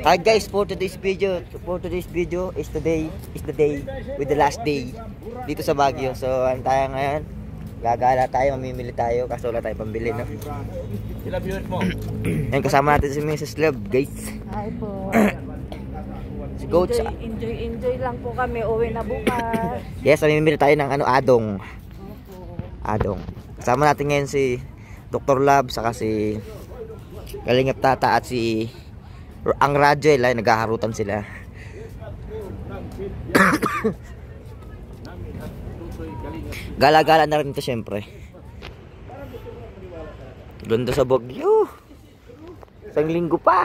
Alright guys, for today's video is the day with the last day dito sa Baguio. So ano tayo ngayon? Gagala tayo, mamimili tayo kasi wala tayong pambili, no? Ilang viewers mo? Ngayon kasama natin si Mrs. Love, guys. Hi po. Si Coach. Enjoy lang po kami, uwi na bukas. Yes, mamimili tayo ng adong. Adong. Kasama natin ngayon si Dr. Love, saka si Kalingap Tata at si ang Rajel ay naghaharutan sila. Gala-gala na rin ito syempre. Ganda sa Baguio. Isang linggo pa.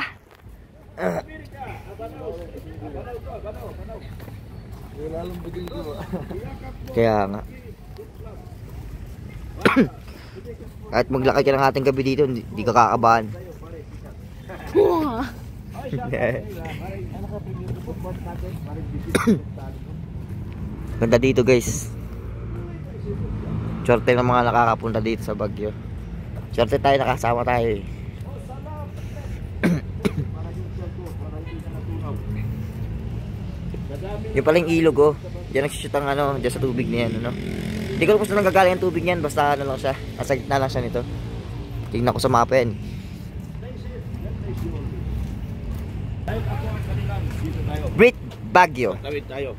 Kaya nga. Kahit maglakad ka ng ating gabi dito, hindi ka kakabahan. Ganda dito guys. Swerte ng mga nakakapunta dito sa Baguio. Swerte tayo, nakasama tayo eh. Yung palang ilog oh. Diyan nagsushoot ang diyan sa tubig niyan, ano. Hindi ko alam kung saan nanggagaling ang tubig niyan, basta lang siya. Nasa gitna lang siya nito. Tingnan ko sa mapa yan. Great Baguio. Tawid tayo.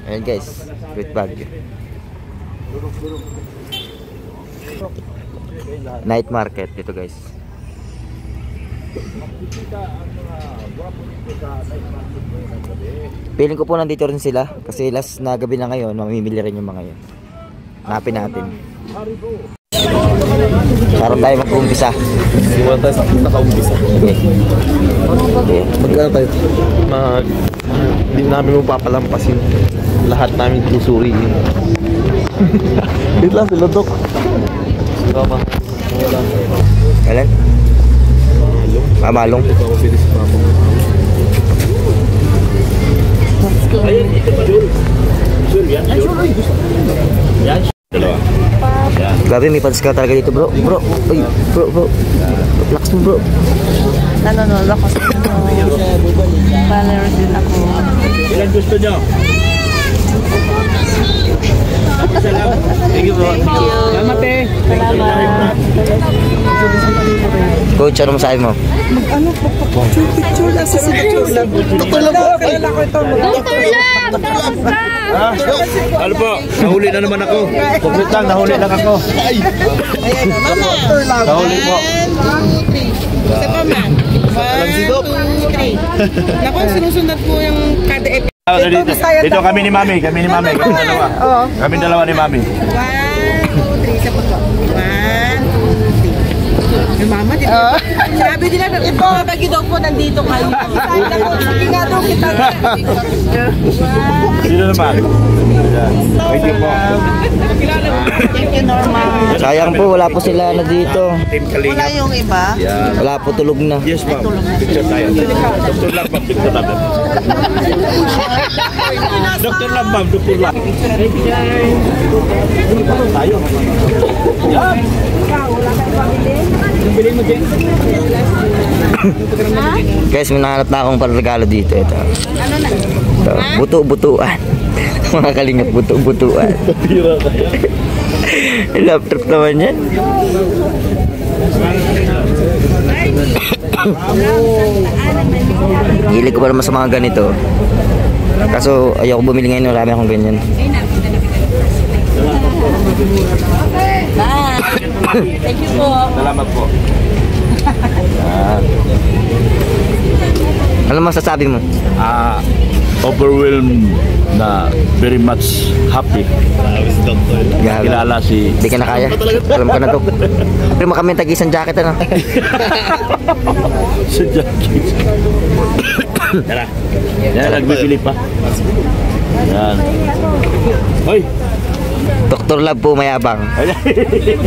Ayan guys, Great Baguio. Night market dito guys. Feeling ko po nandito rin sila kasi last na gabi na ngayon, mamimili rin yung mga yun. Hanapin natin. Karoon tayo mag-umpisa. Simulan tayo sa naka-umpisa. Okay. Magkano tayo? Hindi namin mapapalampasin. Lahat namin susuriin. Wait lang sila, Dok. Tama. Kailan? Mamalong. Ayun, ito pa, Jul. Jul, yan. Yan. Dalawa. Grabe, may fans ka talaga dito, bro. Bro, uy, bro. Relax mo, bro. Nanonood ako sa followers din ako. Ilan gusto nyo? Thank you, bro. Salamat eh. Salamat. Coach, ano masabi mo? Picture lang sa picture lang. Doktor lang po. Ano po? Nahuli na naman ako. Complete lang, nahuli lang ako. Doktor lang. Nahuli po. Isa pa man. 1, 2, 3. Naku, sinusunod po yung kada episode. Dito kami ni Mami, kami dalawa. Kami dalawa ni Mami. 1, 2, 3. Isa pa po. 1, 2, 3. Yung mama, dito. Sabi nila, ito, Baguio daw po, nandito kayo. Sabi nga daw kita. Dito naman. Thank you po. Thank you, Norma. Sayang po, wala po sila na dito. Team Kalingap. Wala yung iba. Wala po, tulog na. Yes, ma'am. Picture tayo. Doktor lang, ma'am. Picture natin. Doktor lang, ma'am. Doktor lang. Tayo. Yan. Guys, may nahanap na akong panregalo dito. Ito. Ito. Buto-butuan. Mga Kalingap, buto-butuan. Tira tayo. Love trip naman yan. Hilig ko pa naman sa mga ganito. Kaso ayoko bumili ngayon, marami akong ganyan. Thank you po. Salamat po. Ano masasabi mo? Overwhelmed na very much happy. Kilala si... Hindi ka na kaya. Alam ko na to. Pero mo kami tag-isang jacket, ano? si Jackie. Tara. Yan, nagbibili pa. Yan. Hoy! Dr. Love po mayabang.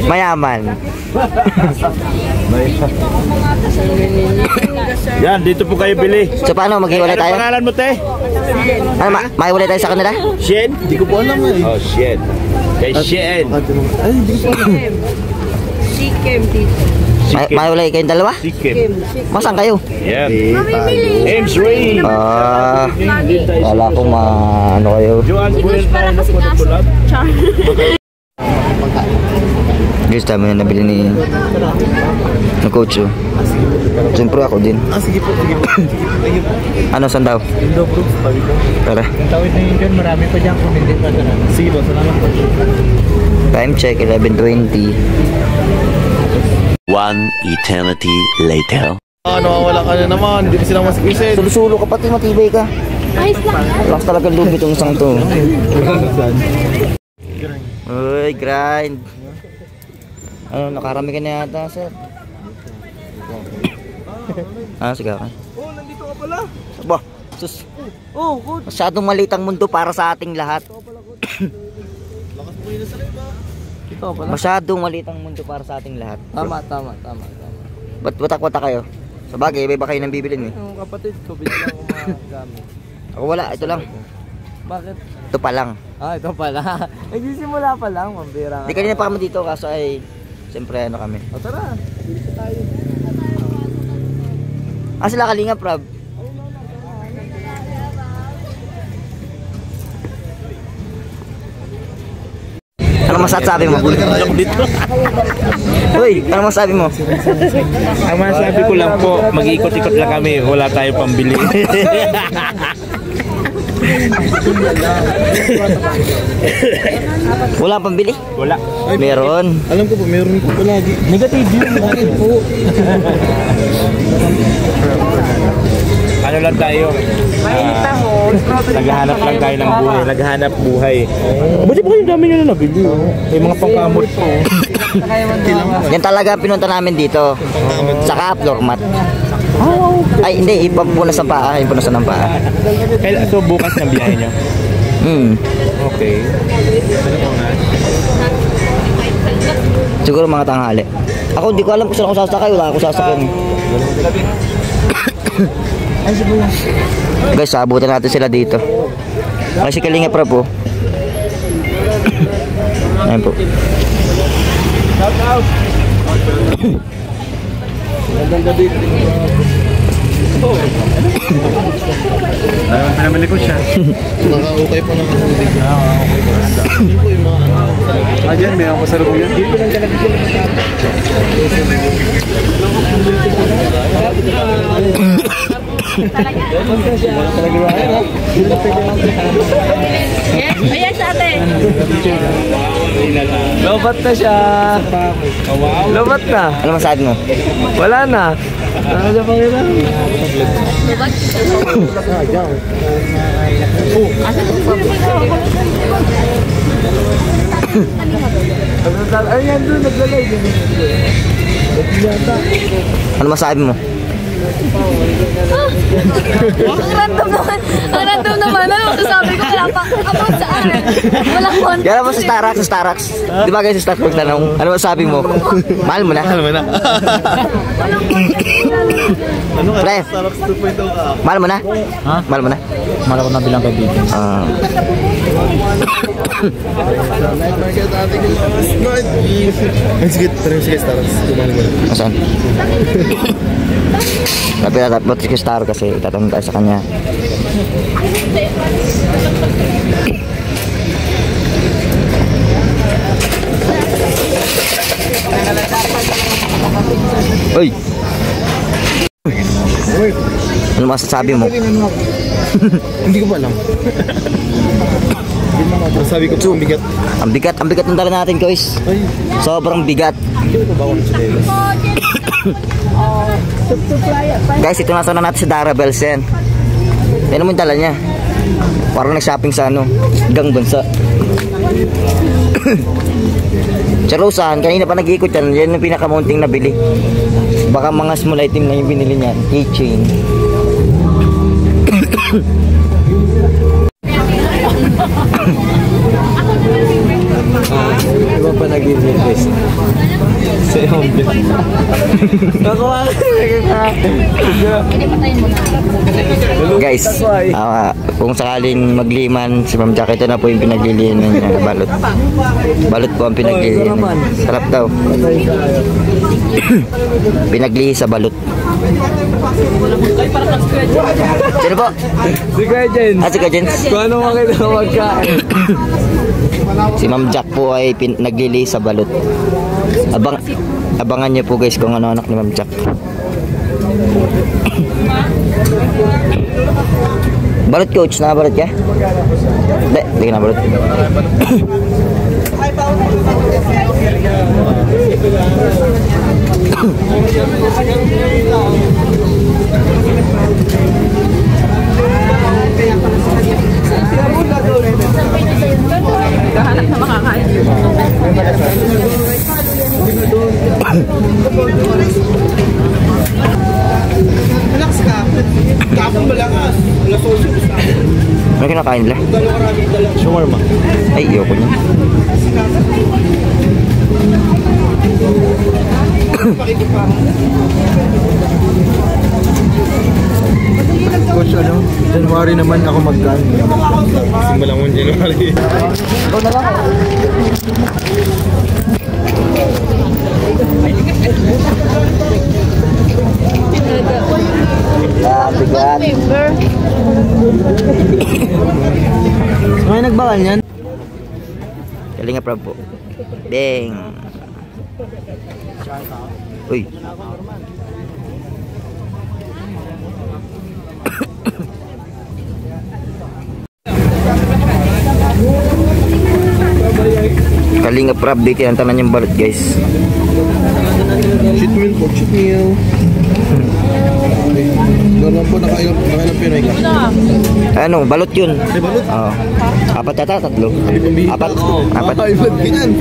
Mayaman. Yan, dito po kayo bili. So paano, maghiwalay tayo? Ano pangalan mo, te? Ano, mahiwalay tayo sa kanila? Shen? Hindi ko po alam eh. Oh, Shen. Kay Shen. Chicken dito. Mawalay kayong dalawa? Chicken. Masaan kayo? Yan. Ames Ray. Wala ko ano kayo. Joan Buel para kasi kaso. Guys, dami na nabili ni coach. Siyempre ako din. Sige po. Ano, saan daw? Indo bro. Tara. Ang tawid na yun dyan, marami pa dyan kung hindi pa dyan. Sige po, salamat po. Time check, 11:20. One eternity later. Nawawala ka na naman, hindi pa silang maskisin. Sulo-sulo ka pati, matibay ka. Lakas talaga lubi itong isang to. Uy, grind. Ano, nakarami ka na yata, sir. Sige ka. Oh, nandito ka pala. Aba, sus. Oh, good. Masyadong maliit ang mundo para sa ating lahat. Lakas mo yun sa liba. Ikaw pala. Masyadong maliit ang mundo para sa ating lahat. Tama. Ba't watak-watak kayo? Sa bagay, iba kayo nang bibilin eh. Yung kapatid ko, binigyan ko mga gamit. Ako wala, ito lang. Bakit? Ito pa lang. Ito pala. Nagsisimula pa lang, mambira. Hindi kanina pa kami dito, kaso ay siyempre ano kami. O tara. Sila Kalinga, Prab. Ano masasabi mo? Uy, ano masasabi mo? Ang masasabi ko lang po, mag-ikot-ikot lang kami, wala tayong pambili. Wala pang bili? Wala. Meron. Alam ko po, meron po palagi. Negative yun. Bakit po? Ano lang tayo? Naghahanap lang tayo ng buhay. Naghahanap buhay. Buti po yung dami nyo na nabili. May mga pangkamot po. Yan talaga pinunta namin dito. Saka floor mat. Ay, hindi. Ipapunas ng paa. Ipapunas ng paa. So, bukas ng biyahe nyo? Okay. Siguro mga tanghali. Ako, hindi ko alam kung saan ako sasakay. Wala ako sasakyan. Guys, abutan natin sila dito. Ay, si Kalinga Prab po. Ayan po. Shout out! Magandang gabi. Ayaw pinamili ko siya. Naka-okay pa naman sa hindi. Okay pa. Hindi po yung mga dyan, may ako sa loob yan. Hindi po lang talaga sila Ayan sa ate. Lobat na siya. Lobat na. Ano masabi mo? Wala na. Ano siya pangilan? Ayan doon, naglalay. Ano masabi mo? Ang random naman. Ang random naman. Ano masasabi ko? Wala pa. About saan? Walang content. Yan mo sa Starbucks. Di ba guys, sa Starbucks magtanong? Ano masabi mo? Mahal mo na? Ano na? Ano ka? Pre, Starbucks 2.0 ka. mahal mo na? Ha? Mahal mo na? Mahal ako na bilang kaibigan. Sige, Starbucks. Asan? Tapi dapat si Star kasi tatanong tayo sa kanya. Uy! Ano masasabi mo? Hindi ko pa alam. Sabi ko, bigat. Ang bigat ng dala natin guys. Sobrang bigat. Guys, ito nasa na natin si Dara Belsen. Tignan mo yung dala niya. Parang nag-shopping sa gang bansa. Charusan, kanina pa nag-iikot yan. Yan yung pinakamunting nabili. Baka mga small item na yung binili niya. Keychain. Iba pa nag-invest. Sa iyong bit. Nakuha Guys, kung sakaling magliman si Ma'am Jack, ito na po yung pinaglilinan niya, balot. Balot po ang pinaglilinan. Sarap daw. Pinaglihi sa balot. Sino po? Si Kuya Jens. Si Kuya Jens. Kung ano makita mo magkain. Si Ma'am Jack po ay naglilihi sa balot. Abangan niyo po guys kung ano anak ni Ma'am Jack. Balot coach, nakabalot ka? Hindi ka nabalot. Hanap na makakain. Relax ka. Kapon mo lang Ano kinakain nila? Shawarma. Ay, iyoko niya. Coach, ano? January naman ako mag-gun. Simula mo January. Bigat. May nagbakal yan? Kalinga Prab po. Bang. Uy. Kalinga Prab, dito ang tanan yung balot guys. Cheat meal po, cheat meal. Gano'n po, nakailang Pinoy ka? Ano, balot yun. Ay, balot? Oo. Apat yata, tatlo. Apat. Apat. Ay, ba't ganyan?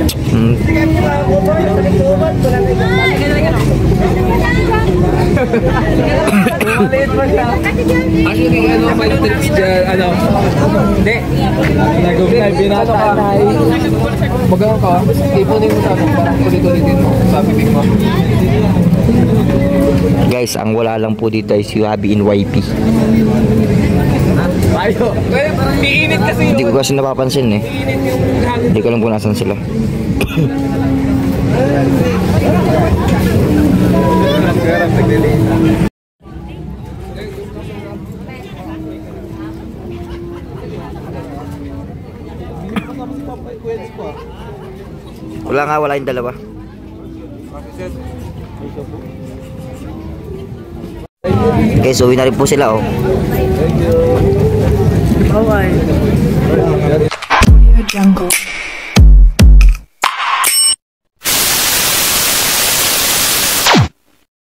Actually, ano, may tips dyan, ano, hindi, nag-live, binata ka, magawa ka, ipunin mo sa akin, parang ulit-ulitin mo, sa bibig mo. Guys, ang wala lang po dito is UAB in YP. Ayo, kaya parang iinit kasi Hindi ko kasi napapansin eh. Hindi ko alam kung nasan sila. Wala yung dalawa. Okay, so uwi na rin po sila oh. Bye-bye. Jungle.